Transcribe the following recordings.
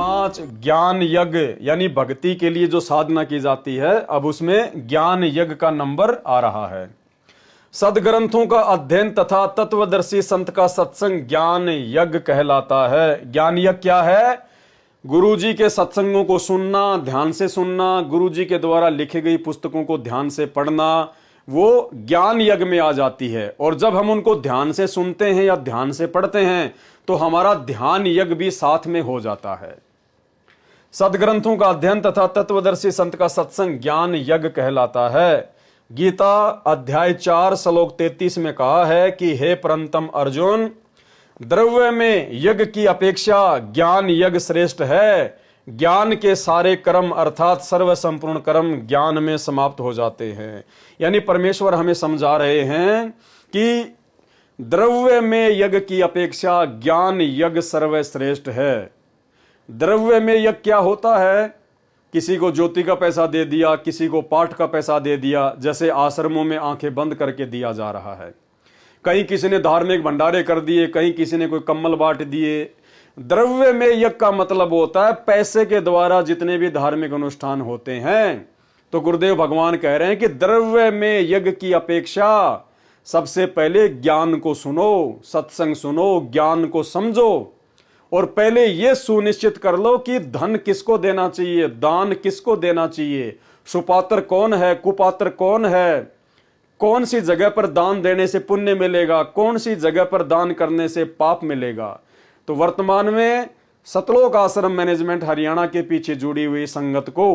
5 ज्ञान यज्ञ यानी भक्ति के लिए जो साधना की जाती है, अब उसमें ज्ञान यज्ञ का नंबर आ रहा है। सदग्रंथों का अध्ययन तथा तत्वदर्शी संत का सत्संग ज्ञान यज्ञ कहलाता है। ज्ञान यज्ञ क्या है? गुरु जी के सत्संगों को सुनना, ध्यान से सुनना, गुरु जी के द्वारा लिखी गई पुस्तकों को ध्यान से पढ़ना, वो ज्ञान यज्ञ में आ जाती है। और जब हम उनको ध्यान से सुनते हैं या ध्यान से पढ़ते हैं तो हमारा ध्यान यज्ञ भी साथ में हो जाता है। सदग्रंथों का अध्ययन तथा तत्वदर्शी संत का सत्संग ज्ञान यज्ञ कहलाता है। गीता अध्याय 4 श्लोक 33 में कहा है कि हे परंतम अर्जुन, द्रव्य में यज्ञ की अपेक्षा ज्ञान यज्ञ श्रेष्ठ है। ज्ञान के सारे कर्म अर्थात सर्व संपूर्ण कर्म ज्ञान में समाप्त हो जाते हैं। यानी परमेश्वर हमें समझा रहे हैं कि द्रव्य में यज्ञ की अपेक्षा ज्ञान यज्ञ सर्वश्रेष्ठ है। द्रव्य में यज्ञ क्या होता है? किसी को ज्योति का पैसा दे दिया, किसी को पाठ का पैसा दे दिया, जैसे आश्रमों में आंखें बंद करके दिया जा रहा है। कहीं किसी ने धार्मिक भंडारे कर दिए, कहीं किसी ने कोई कम्बल बांट दिए। द्रव्य में यज्ञ का मतलब होता है पैसे के द्वारा जितने भी धार्मिक अनुष्ठान होते हैं। तो गुरुदेव भगवान कह रहे हैं कि द्रव्य में यज्ञ की अपेक्षा सबसे पहले ज्ञान को सुनो, सत्संग सुनो, ज्ञान को समझो, और पहले यह सुनिश्चित कर लो कि धन किसको देना चाहिए, दान किसको देना चाहिए, सुपात्र कौन है, कुपात्र कौन है, कौन सी जगह पर दान देने से पुण्य मिलेगा, कौन सी जगह पर दान करने से पाप मिलेगा। तो वर्तमान में सतलोक आश्रम मैनेजमेंट हरियाणा के पीछे जुड़ी हुई संगत को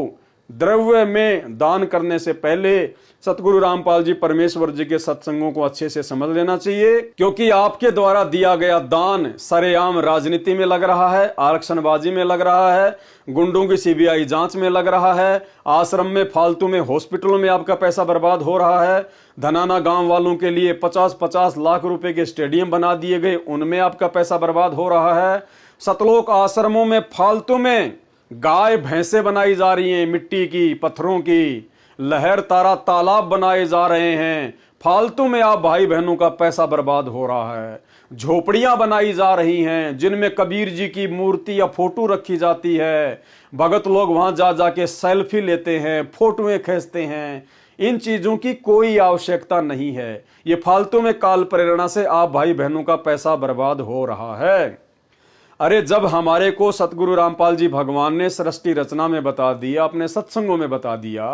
द्रव्य में दान करने से पहले सतगुरु रामपाल जी परमेश्वर जी के सत्संगों को अच्छे से समझ लेना चाहिए, क्योंकि आपके द्वारा दिया गया दान सरेआम राजनीति में लग रहा है, आरक्षणबाजी में लग रहा है, गुंडों की सीबीआई जांच में लग रहा है, आश्रम में फालतू में हॉस्पिटलों में आपका पैसा बर्बाद हो रहा है, धनाना गांव वालों के लिए 50-50 लाख रुपए के स्टेडियम बना दिए गए, उनमें आपका पैसा बर्बाद हो रहा है। सतलोक आश्रमों में फालतू में गाय भैंसे बनाई जा रही हैं, मिट्टी की, पत्थरों की, लहर तारा तालाब बनाए जा रहे हैं, फालतू में आप भाई बहनों का पैसा बर्बाद हो रहा है। झोपड़ियां बनाई जा रही हैं जिनमें कबीर जी की मूर्ति या फोटो रखी जाती है। भगत लोग वहां जा जाके सेल्फी लेते हैं, फोटोएं खींचते हैं। इन चीजों की कोई आवश्यकता नहीं है। ये फालतू में काल प्रेरणा से आप भाई बहनों का पैसा बर्बाद हो रहा है। अरे जब हमारे को सतगुरु रामपाल जी भगवान ने सृष्टि रचना में बता दिया, अपने सत्संगों में बता दिया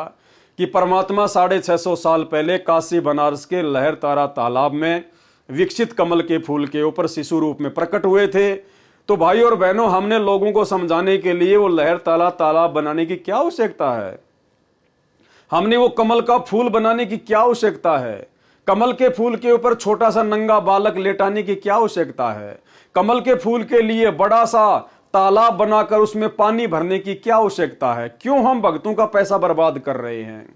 कि परमात्मा 650 साल पहले काशी बनारस के लहर तारा तालाब में विकसित कमल के फूल के ऊपर शिशु रूप में प्रकट हुए थे, तो भाई और बहनों, हमने लोगों को समझाने के लिए वो लहर तारा तालाब बनाने की क्या आवश्यकता है? हमने वो कमल का फूल बनाने की क्या आवश्यकता है? कमल के फूल के ऊपर छोटा सा नंगा बालक लेटाने की क्या आवश्यकता है? कमल के फूल के लिए बड़ा सा तालाब बनाकर उसमें पानी भरने की क्या आवश्यकता है? क्यों हम भक्तों का पैसा बर्बाद कर रहे हैं?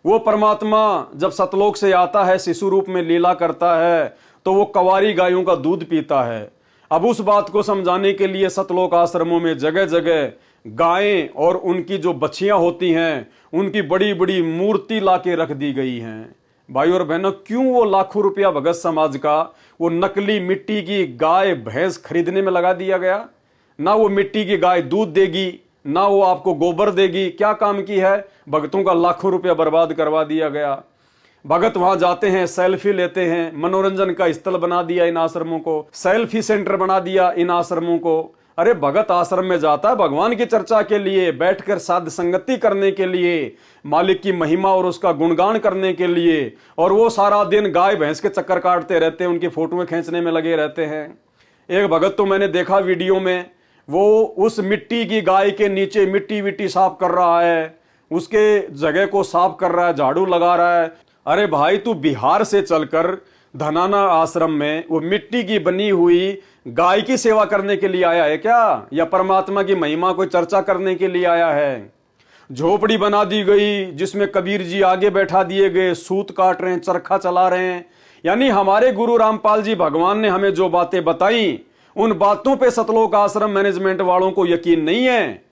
वो परमात्मा जब सतलोक से आता है, शिशु रूप में लीला करता है, तो वो कवारी गायों का दूध पीता है। अब उस बात को समझाने के लिए सतलोक आश्रमों में जगह जगह गायें और उनकी जो बच्चियां होती हैं, उनकी बड़ी बड़ी मूर्ति लाके रख दी गई हैं। भाई और बहनों, क्यों वो लाखों रुपया भगत समाज का वो नकली मिट्टी की गाय भैंस खरीदने में लगा दिया गया? ना वो मिट्टी की गाय दूध देगी, ना वो आपको गोबर देगी। क्या काम की है? भगतों का लाखों रुपया बर्बाद करवा दिया गया। भगत वहां जाते हैं, सेल्फी लेते हैं, मनोरंजन का स्थल बना दिया इन आश्रमों को, सेल्फी सेंटर बना दिया इन आश्रमों को। अरे भगत आश्रम में जाता है भगवान की चर्चा के लिए, बैठकर साध संगति करने के लिए, मालिक की महिमा और उसका गुणगान करने के लिए, और वो सारा दिन गाय भैंस के चक्कर काटते रहते हैं, उनकी फोटोएं खींचने में लगे रहते हैं। एक भगत तो मैंने देखा वीडियो में, वो उस मिट्टी की गाय के नीचे मिट्टी विट्टी साफ कर रहा है, उसके जगह को साफ कर रहा है, झाड़ू लगा रहा है। अरे भाई, तू बिहार से चलकर धनाना आश्रम में वो मिट्टी की बनी हुई गाय की सेवा करने के लिए आया है क्या? या परमात्मा की महिमा को चर्चा करने के लिए आया है? झोपड़ी बना दी गई जिसमें कबीर जी आगे बैठा दिए गए, सूत काट रहे हैं, चरखा चला रहे हैं। यानी हमारे गुरु रामपाल जी भगवान ने हमें जो बातें बताई, उन बातों पे सतलोक आश्रम मैनेजमेंट वालों को यकीन नहीं है।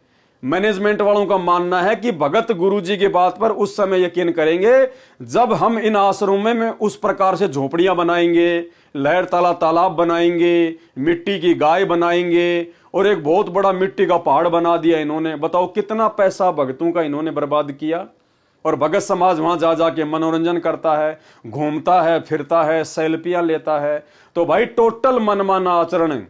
मैनेजमेंट वालों का मानना है कि भगत गुरुजी की बात पर उस समय यकीन करेंगे जब हम इन आश्रमों में उस प्रकार से झोपड़ियां बनाएंगे, लहर ताला तालाब बनाएंगे, मिट्टी की गाय बनाएंगे और एक बहुत बड़ा मिट्टी का पहाड़ बना दिया इन्होंने। बताओ कितना पैसा भगतों का इन्होंने बर्बाद किया। और भगत समाज वहां जा जाके मनोरंजन करता है, घूमता है, फिरता है, सेल्फियां लेता है। तो भाई टोटल मनमाना आचरण।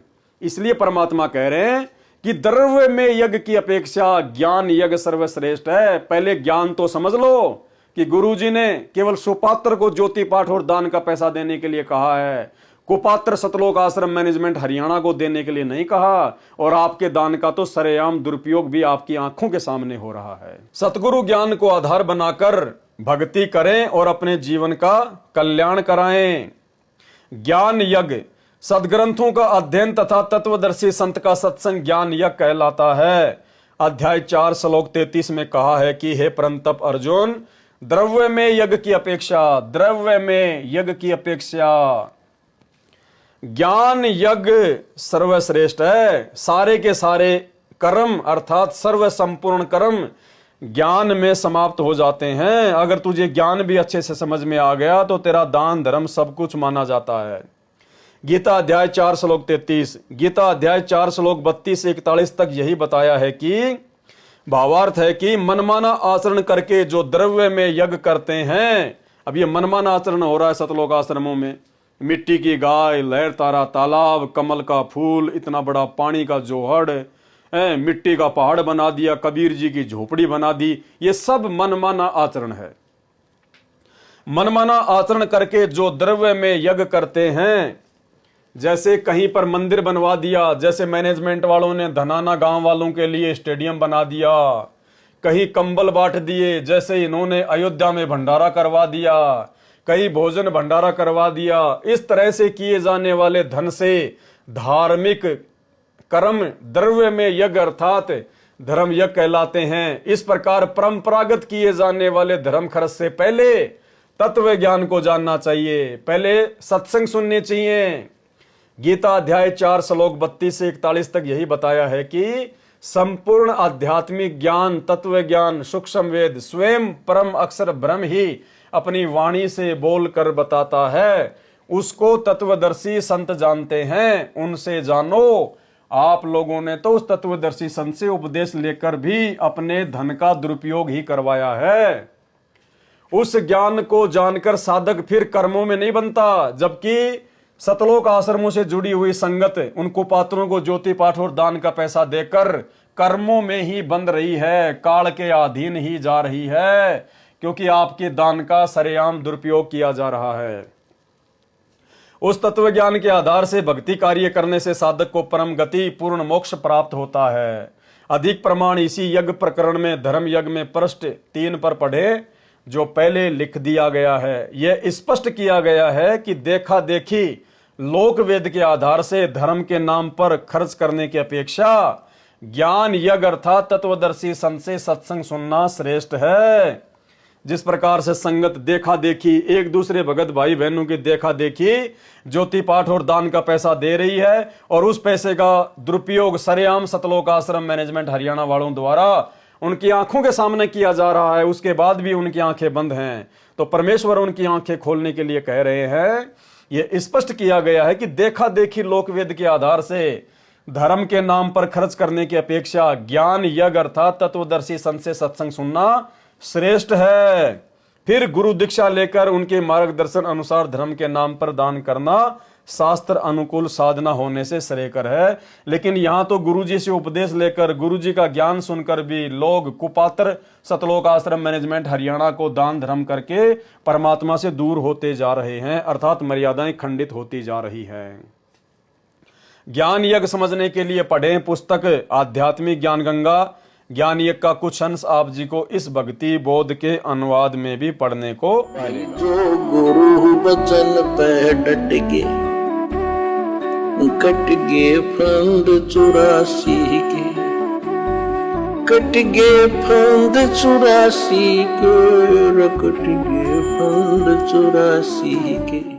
इसलिए परमात्मा कह रहे हैं कि द्रव्य में यज्ञ की अपेक्षा ज्ञान यज्ञ सर्वश्रेष्ठ है। पहले ज्ञान तो समझ लो कि गुरुजी ने केवल सुपात्र को ज्योति पाठ और दान का पैसा देने के लिए कहा है, कुपात्र सतलोक आश्रम मैनेजमेंट हरियाणा को देने के लिए नहीं कहा। और आपके दान का तो सरेआम दुरुपयोग भी आपकी आंखों के सामने हो रहा है। सतगुरु ज्ञान को आधार बनाकर भक्ति करें और अपने जीवन का कल्याण कराएं। ज्ञान यज्ञ सदग्रंथों का अध्ययन तथा तत्वदर्शी संत का सत्संग ज्ञान यज्ञ कहलाता है। अध्याय 4 श्लोक 33 में कहा है कि हे परंतप अर्जुन, द्रव्य में यज्ञ की अपेक्षा ज्ञान यज्ञ सर्वश्रेष्ठ है। सारे के सारे कर्म अर्थात सर्व संपूर्ण कर्म ज्ञान में समाप्त हो जाते हैं। अगर तुझे ज्ञान भी अच्छे से समझ में आ गया तो तेरा दान धर्म सब कुछ माना जाता है। गीता अध्याय 4 श्लोक 33, गीता अध्याय 4 श्लोक 32 से 41 तक यही बताया है कि भावार्थ है कि मनमाना आचरण करके जो द्रव्य में यज्ञ करते हैं। अब ये मनमाना आचरण हो रहा है सतलोक आश्रमों में। मिट्टी की गाय, लहर तारा तालाब, कमल का फूल, इतना बड़ा पानी का जोहड़, मिट्टी का पहाड़ बना दिया, कबीर जी की झोपड़ी बना दी। ये सब मनमाना आचरण है। मनमाना आचरण करके जो द्रव्य में यज्ञ करते हैं, जैसे कहीं पर मंदिर बनवा दिया, जैसे मैनेजमेंट वालों ने धनाना गांव वालों के लिए स्टेडियम बना दिया, कहीं कंबल बांट दिए, जैसे इन्होंने अयोध्या में भंडारा करवा दिया, कहीं भोजन भंडारा करवा दिया। इस तरह से किए जाने वाले धन से धार्मिक कर्म द्रव्य में यज्ञ अर्थात धर्म यज्ञ कहलाते हैं। इस प्रकार परंपरागत किए जाने वाले धर्म खर्च से पहले तत्व ज्ञान को जानना चाहिए, पहले सत्संग सुनने चाहिए। गीता अध्याय 4 श्लोक 32 से 41 तक यही बताया है कि संपूर्ण आध्यात्मिक ज्ञान, तत्व ज्ञान, सूक्ष्म वेद स्वयं परम अक्षर ब्रह्म ही अपनी वाणी से बोल कर बताता है। उसको तत्वदर्शी संत जानते हैं, उनसे जानो। आप लोगों ने तो उस तत्वदर्शी संत से उपदेश लेकर भी अपने धन का दुरुपयोग ही करवाया है। उस ज्ञान को जानकर साधक फिर कर्मों में नहीं बनता, जबकि सतलोक आश्रमों से जुड़ी हुई संगत उन कुपात्रों को ज्योति पाठ और दान का पैसा देकर कर्मों में ही बंध रही है, काल के अधीन ही जा रही है, क्योंकि आपके दान का सरेआम दुरुपयोग किया जा रहा है। उस तत्व ज्ञान के आधार से भक्ति कार्य करने से साधक को परम गति पूर्ण मोक्ष प्राप्त होता है। अधिक प्रमाण इसी यज्ञ प्रकरण में धर्म यज्ञ में पृष्ठ 3 पर पढ़े, जो पहले लिख दिया गया है। यह स्पष्ट किया गया है कि देखा देखी लोक वेद के आधार से धर्म के नाम पर खर्च करने की अपेक्षा ज्ञान यज्ञ अर्थात तत्वदर्शी संत से सत्संग सुनना श्रेष्ठ है। जिस प्रकार से संगत देखा देखी एक दूसरे भगत भाई बहनों की देखा देखी ज्योति पाठ और दान का पैसा दे रही है और उस पैसे का दुरुपयोग सरेआम सतलोक आश्रम मैनेजमेंट हरियाणा वालों द्वारा उनकी आंखों के सामने किया जा रहा है, उसके बाद भी उनकी आंखें बंद हैं। तो परमेश्वर उनकी आंखें खोलने के लिए कह रहे हैं। यह स्पष्ट किया गया है कि देखा देखी लोकवेद के आधार से धर्म के नाम पर खर्च करने की अपेक्षा ज्ञान यज्ञ अर्थात तत्वदर्शी संत से सत्संग सुनना श्रेष्ठ है। फिर गुरु दीक्षा लेकर उनके मार्गदर्शन अनुसार धर्म के नाम पर दान करना शास्त्र अनुकूल साधना होने से श्रेयकर है। लेकिन यहां तो गुरुजी से उपदेश लेकर गुरुजी का ज्ञान सुनकर भी लोग कुपात्र सतलोक आश्रम मैनेजमेंट हरियाणा को दान धर्म करके परमात्मा से दूर होते जा रहे हैं, अर्थात मर्यादाएं खंडित होती जा रही है। ज्ञान यज्ञ समझने के लिए पढ़ें पुस्तक आध्यात्मिक ज्ञान गंगा। ज्ञान यज्ञ का कुछ अंश आप जी को इस भक्ति बोध के अनुवाद में भी पढ़ने को मिलेगा। जो गुरु बचन पे डट के कट गे फंद 84 के, कट गे फंद 84 के, कट गे फंद 84 के।